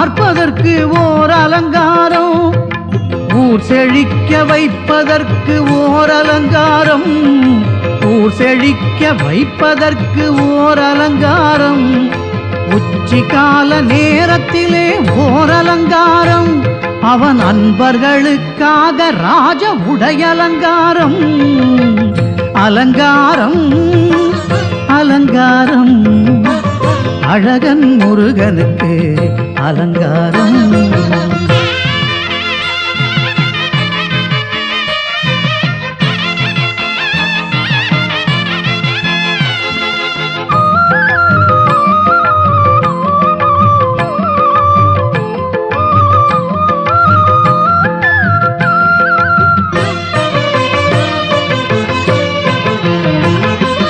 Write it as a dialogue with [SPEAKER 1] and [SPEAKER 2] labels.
[SPEAKER 1] பார்ப்பதற்கு ஓர் அலங்காரம், ஊர் செழிக்க வைப்பதற்கு ஓர் அலங்காரம், ஊர் செழிக்க வைப்பதற்கு ஓர் அலங்காரம், உச்சி கால நேரத்திலே ஓர் அலங்காரம், அவன் அன்பர்களுக்காக ராஜ உடை அலங்காரம். அலங்காரம் அலங்காரம் அழகன் முருகனுக்கு அலங்காரம்.